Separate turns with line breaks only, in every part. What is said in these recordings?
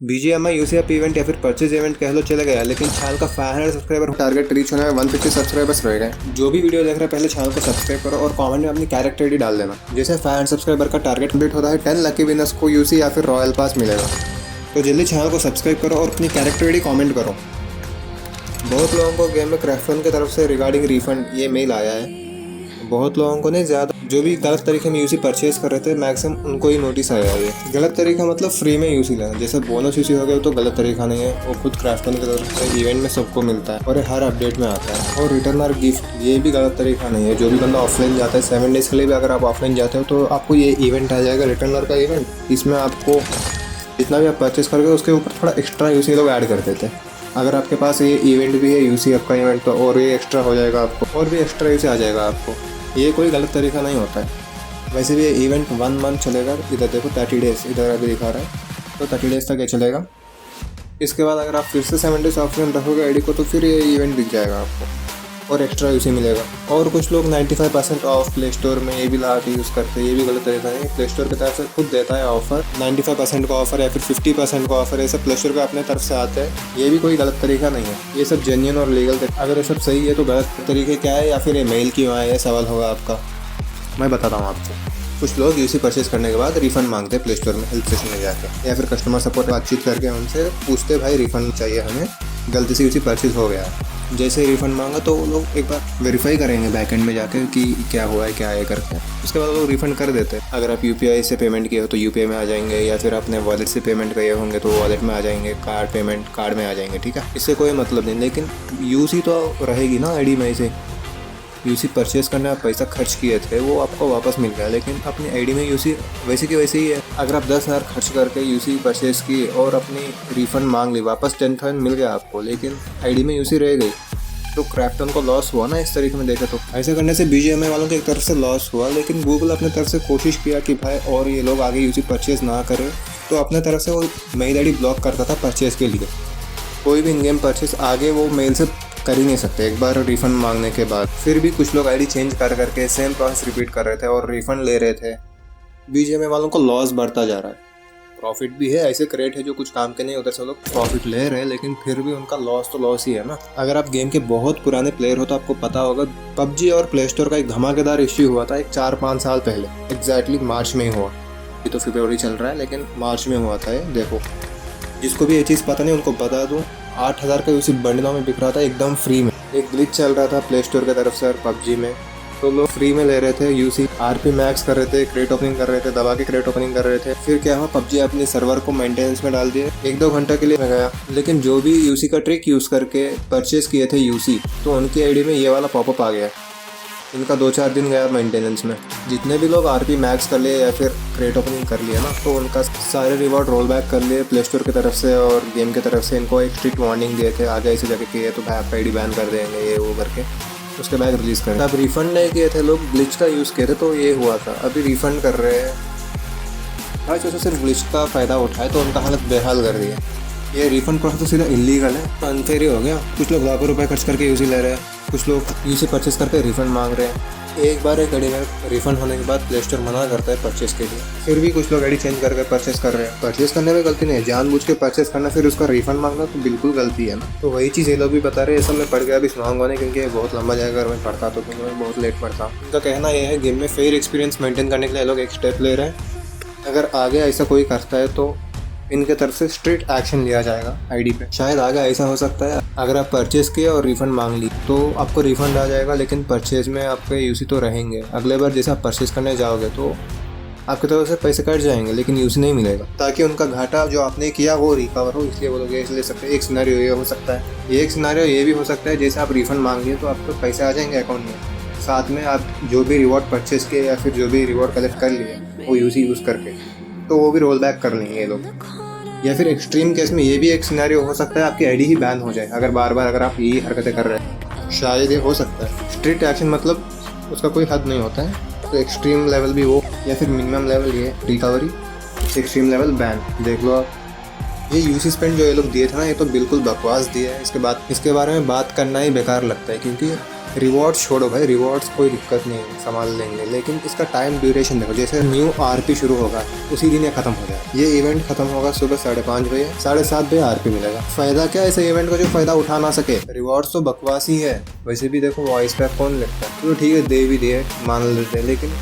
BGMI UCF event या फिर purchase event कह लो चले गया, लेकिन चैनल का 500 सब्सक्राइबर टारगेट रीच होने में 150 सब्सक्राइबर्स रह गए। जो भी वीडियो देख रहे हैं पहले चैनल को सब्सक्राइब करो और कमेंट में अपनी कैरेक्टर आईडी डाल देना। जैसे 500 सब्सक्राइबर का टारगेट कंप्लीट होता है 10 लकी विनर्स को यूसी या फिर रॉयल पास मिलेगा। तो जल्दी चैनल को सब्सक्राइब करो और अपनी कैरेक्टर आईडी कॉमेंट करो। बहुत लोगों को गेम में क्राफ्टन की तरफ से रिगार्डिंग रिफंड ये मेल आया है। बहुत लोगों को नहीं, ज़्यादा जो भी गलत तरीके में यूसी परचेज कर रहे थे मैक्सिमम उनको ही नोटिस आया है। गलत तरीका मतलब फ्री में यूसी लेना, जैसे बोनस यूसी हो गया तो गलत तरीका नहीं है, वो खुद क्राफ्टन की तरफ से इवेंट में सबको मिलता है और ये हर अपडेट में आता है। और रिटर्न और गिफ्ट ये भी गलत तरीका नहीं है। जो भी बंदा ऑफलाइन जाता है 7 डेज़ के लिए भी अगर आप ऑफलाइन जाते हो तो आपको ये इवेंट आ जाएगा, रिटर्नर का इवेंट। इसमें आपको जितना भी आप परचेज करोगे उसके ऊपर थोड़ा एक्स्ट्रा यूसी लोग ऐड कर देते हैं। अगर आपके पास ये इवेंट भी है यूसीएफ का इवेंट तो और ये एक्स्ट्रा हो जाएगा आपको, और भी एक्स्ट्रा यूसी आ जाएगा आपको। ये कोई गलत तरीका नहीं होता है। वैसे भी ये इवेंट 1 मंथ चलेगा। इधर देखो 30 डेज़ इधर अभी दिखा रहा है, तो 30 डेज़ तक ये चलेगा। इसके बाद अगर आप फिर से 7 डेज़ ऑफलाइन रखोगे आईडी को तो फिर ये इवेंट दिख जाएगा आपको और एक्स्ट्रा यूसी मिलेगा। और कुछ लोग 95% ऑफ प्ले स्टोर में ये भी लगा के यूज़ करते हैं, ये भी गलत तरीका नहीं है। प्ले स्टोर की तरफ से खुद देता है ऑफर, 95% का ऑफर या फिर 50% का ऑफर, ये सब प्ले स्टोर का अपने तरफ से आता है। ये भी कोई गलत तरीका नहीं है, ये सब जेन्युइन और लीगल। अगर ये सब सही है तो गलत तरीके क्या है या फिर ये मेल क्यों आया, ये सवाल होगा आपका। मैं बताता हूँ आपको। कुछ लोग यूसी परचेज करने के बाद रिफंड मांगते हैं प्ले स्टोर में हेल्प सेक्शन में जाकर, या फिर कस्टमर सपोर्ट बातचीत करके उनसे पूछते भाई रिफंड चाहिए हमें, गलती से यूसी परचेज हो गया है। जैसे ही रिफंड मांगा तो वो लोग एक बार वेरीफाई करेंगे बैकएंड में जाकर कि क्या हुआ है क्या है करके, उसके बाद वो लोग रिफंड कर देते हैं। अगर आप यूपीआई से पेमेंट किए हो तो यूपीआई में आ जाएंगे, या फिर अपने वॉलेट से पेमेंट किए होंगे तो वॉलेट में आ जाएंगे, कार्ड पेमेंट कार्ड में आ जाएंगे। ठीक है, इससे कोई मतलब नहीं, लेकिन यूसी तो रहेगी ना आईडी में। से यूसी परचेज करने आप पैसा खर्च किए थे वो आपको वापस मिल गया, लेकिन अपनी आईडी में यूसी वैसे की वैसे ही है। अगर आप 10,000 खर्च करके यूसी परचेज की और अपनी रिफंड मांग ली, वापस 10,000 मिल गया आपको, लेकिन आईडी में यूसी रह गई, तो क्राफ्टन को लॉस हुआ ना। इस तरीके में देखे तो ऐसे करने से बीजीएमआई वालों की एक तरफ से लॉस हुआ, लेकिन गूगल अपने तरफ से कोशिश किया कि भाई और ये लोग आगे यूसी परचेज ना करें, तो अपने तरफ से वो मेल आईडी ब्लॉक करता था परचेज के लिए। कोई भी इन गेम परचेज आगे वो मेल से कर ही नहीं सकते एक बार रिफंड मांगने के बाद। फिर भी कुछ लोग आईडी चेंज कर करके सेम प्रोसेस रिपीट कर रहे थे और रिफंड ले रहे थे। बीजीएमआई वालों को लॉस बढ़ता जा रहा है। प्रॉफिट भी है, ऐसे क्रिएट है जो कुछ काम के नहीं, उधर से लोग प्रॉफिट ले रहे हैं, लेकिन फिर भी उनका लॉस तो लॉस ही है ना। अगर आप गेम के बहुत पुराने प्लेयर हो तो आपको पता होगा पबजी और प्ले स्टोर का एक धमाकेदार इश्यू हुआ था एक 4-5 साल पहले, एग्जैक्टली मार्च में ही हुआ। ये तो फरवरी चल रहा है लेकिन मार्च में हुआ था ये। देखो जिसको भी ये चीज़ पता नहीं उनको बता दूँ, 8,000 का यूसी बंडलों में बिक रहा था एकदम फ्री में। एक ग्लिच चल रहा था प्ले स्टोर की तरफ से और पबजी में, तो लोग फ्री में ले रहे थे यूसी, आरपी मैक्स कर रहे थे, क्रेट ओपनिंग कर रहे थे, दबा के क्रेट ओपनिंग कर रहे थे। फिर क्या हुआ, पबजी अपने सर्वर को मेंटेनेंस में डाल दिए, 1-2 घंटे के लिए गया। लेकिन जो भी यूसी का ट्रिक यूज़ करके परचेज किए थे यूसी, तो उनकी आईडी में ये वाला पॉपअप आ गया। इनका 2-4 दिन गया मेंटेनेंस में। जितने भी लोग आरपी मैक्स कर लिए या फिर क्रेट ओपनिंग कर लिया ना, तो उनका सारे रिवॉर्ड रोल बैक कर लिए प्ले स्टोर की तरफ से और गेम की तरफ से। इनको एक स्ट्रिक्ट वार्निंग दिए थे, आगे ऐसे जाके किए तो भाई आपका आईडी बैन कर देंगे ये वो करके, उसके बाद रिलीज़ करें। अब रिफ़ंड नहीं किए थे लोग, ग्लिच का यूज़ किए थे तो ये हुआ था। अभी रिफ़ंड कर रहे हैं भाई, जो सिर्फ ग्लिच का फ़ायदा उठाए तो उनका हालत बेहाल कर दिया। ये रिफंड प्रोसेस तो सीधा इलीगल है, अनफेयर ही हो गया। कुछ लोग लाखों रुपए खर्च करके यूसी ले रहे हैं, कुछ लोग यूसी परचेस करके रिफंड मांग रहे हैं। एक बार एक आईडी में रिफंड होने के बाद प्ले स्टोर मना करता है परचेस के लिए, फिर भी कुछ लोग आईडी चेंज करके परचेस कर रहे हैं। परचेस करने में गलती नहीं है, जानबूझ के परचेस करना फिर उसका रिफंड मांगना तो बिल्कुल गलती है ना। तो वही चीज़ ये लोग भी बता रहे हैं। ये सब मैं पढ़ गया, अभी सुनाऊंगा नहीं क्योंकि बहुत लंबा जाएगा। अगर मैं पढ़ता तो क्योंकि मैं बहुत लेट पढ़ता हूँ। उनका कहना यह है गेम में फेयर एक्सपीरियंस मेंटेन करने के लिए लोग एक स्टेप ले रहे हैं। अगर आगे ऐसा कोई करता है तो इनके तरफ से स्ट्रिक्ट एक्शन लिया जाएगा आईडी पे। शायद आगे ऐसा हो सकता है, अगर आप परचेज़ किए और रिफ़ंड मांग ली तो आपको रिफ़ंड आ जाएगा, लेकिन परचेज़ में आपके यूसी तो रहेंगे। अगले बार जैसे आप परचेज़ करने जाओगे तो आपकी तरफ से पैसे कट जाएंगे, लेकिन यूसी नहीं मिलेगा, ताकि उनका घाटा जो आपने किया वो रिकवर हो, इसलिए वो लोग ये ले सकते हैं। एक सिनेरियो ये हो सकता है। एक सिनेरियो ये भी हो सकता है जैसे आप रिफ़ंड मांग लिए तो आपको पैसे आ जाएंगे अकाउंट में, साथ में आप जो भी रिवॉर्ड परचेज़ किए या फिर जो भी रिवॉर्ड कलेक्ट कर लिए वो यूसी यूज़ करके, तो वो भी रोल बैक कर लेंगे ये लोग। या फिर एक्सट्रीम केस में ये भी एक सिनेरियो हो सकता है आपकी आईडी ही बैन हो जाए अगर बार बार अगर आप यही हरकतें कर रहे हैं। शायद ये हो सकता है। स्ट्रिक्ट एक्शन मतलब उसका कोई हद नहीं होता है, तो एक्सट्रीम लेवल भी वो, या फिर मिनिमम लेवल ये रिकवरी, एक्सट्रीम लेवल बैन। देख लो आप ये यूसी स्पेंड जो ये लोग दिए थे ना, ये तो बिल्कुल बकवास दिया है। इसके बारे में बात करना ही बेकार लगता है, क्योंकि रिवॉर्ड्स छोड़ो भाई, रिवॉर्ड्स कोई दिक्कत नहीं है, संभाल लेंगे, लेकिन इसका टाइम ड्यूरेशन देखो। जैसे न्यू आरपी शुरू होगा उसी दिन ये खत्म हो जाए। ये इवेंट खत्म होगा सुबह 5:30 बजे, 7:30 बजे आरपी मिलेगा। फायदा क्या है इस इवेंट का जो फायदा उठा ना सके? रिवॉर्ड्स तो बकवास ही है। वैसे भी देखो वॉइस पैक कौन लेता है, तो ठीक है दे भी दिए, मान लेते हैं, लेकिन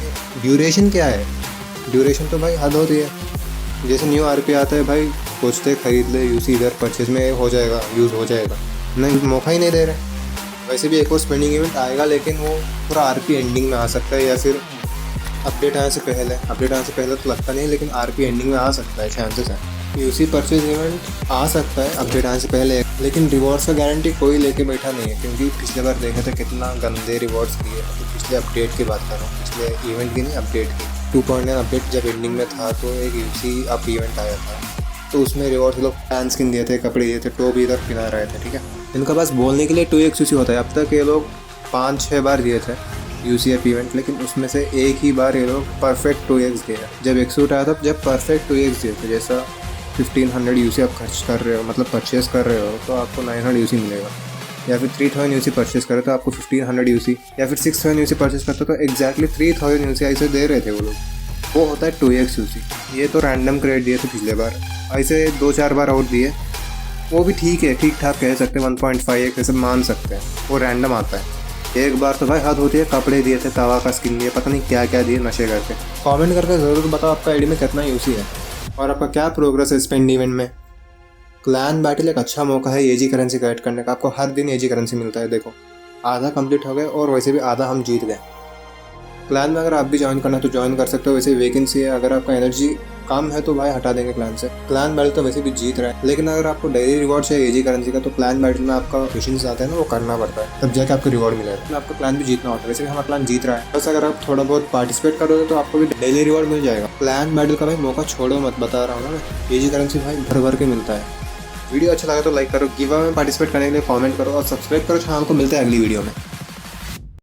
ड्यूरेशन क्या है? ड्यूरेशन तो भाई हद होती है। जैसे न्यू आरपी आता है भाई, सोचते खरीद ले यूसी, इधर परचेज में हो जाएगा, यूज़ हो जाएगा, नहीं मौका ही नहीं दे रहे। वैसे भी एक और स्पेंडिंग इवेंट आएगा, लेकिन वो पूरा आरपी एंडिंग में आ सकता है, या फिर अपडेट आने से पहले तो लगता नहीं, लेकिन आरपी एंडिंग में आ सकता है, चांसेस है। यूसी परचेज इवेंट आ सकता है अपडेट आने से पहले, लेकिन रिवॉर्ड्स का गारंटी कोई लेके बैठा नहीं है, क्योंकि पिछले बार देखे थे कितना गंदे रिवॉर्ड्स दिए। तो पिछले अपडेट की बात कर रहा हूँ, पिछले इवेंट की नहीं, अपडेट की। 2.9 अपडेट जब एंडिंग में था तो एक यूसी अप इवेंट आया था, तो उसमें रिवॉर्ड्स लोग फैन स्किन दिए थे, कपड़े दिए थे, टॉप इधर पिला रहे थे, ठीक है। इनका पास बोलने के लिए 2x यूसी होता है। अब तक ये लोग 5-6 बार दिए थे यूसी अप इवेंट, लेकिन उसमें से एक ही बार ये लोग परफेक्ट 2x दिया। जब एक्सूट आया था जब परफेक्ट 2x दिए थे, जैसा 1500 यूसी आप खर्च कर रहे हो, मतलब परचेस कर रहे हो, तो आपको 900 यूसी मिलेगा, या फिर 3000 यूसी परचेस करे तो आपको 1500 यूसी, या फिर 6000 यूसी परचेस करते तो एग्जैक्टली 3000 यूसी ऐसे दे रहे थे वो लोग। वो होता है 2x यूसी। ये तो रैंडम क्रेडिट दिए थे पिछले बार, ऐसे 2-4 बार और दिए, वो भी ठीक है, ठीक ठाक कह सकते हैं, 1.5 ऐसे मान सकते हैं, वो रैंडम आता है। एक बार तो भाई हद होती है, कपड़े दिए थे, तवा का स्किन दिए, पता नहीं क्या क्या दिए नशे करके। कमेंट करके ज़रूर बताओ आपका आईडी में कितना यूसी है और आपका क्या प्रोग्रेस है स्पेंड इवेंट में। क्लैन बैटल एक अच्छा मौका है एजी करेंसी कलेक्ट करने का। आपको हर दिन एजी करेंसी मिलता है। देखो आधा कंप्लीट हो गए और वैसे भी आधा हम जीत गए। क्लैन में अगर आप भी ज्वाइन करना है तो ज्वाइन कर सकते हो, वैसे वैकेंसी है। अगर आपका एनर्जी कम है तो भाई हटा देंगे क्लैन से। क्लैन बैटल तो वैसे भी जीत रहा है, लेकिन अगर आपको डेली रिवॉर्ड चाहिए एजी करेंसी का, तो क्लैन बैटल में आपका मिशंस आते हैं ना, वो करना पड़ता है, तब जाके आपको रिवॉर्ड मिलेगा। आपको क्लैन भी जीतना होता है। वैसे भी हमारा क्लैन जीत रहा है, बस अगर आप थोड़ा बहुत पार्टिसिपेट करोगे तो आपको भी डेली रिवॉर्ड मिल जाएगा। क्लैन बैटल का भाई मौका छोड़ो मत, बता रहा हूँ ना, एजी करेंसी भाई भर भर के मिलता है। वीडियो अच्छा लगा तो लाइक करो, गिव अवे में पार्टिसिपेट करने के लिए कमेंट करो और सब्सक्राइब करो चैनल को। मिलते हैं अगली वीडियो में।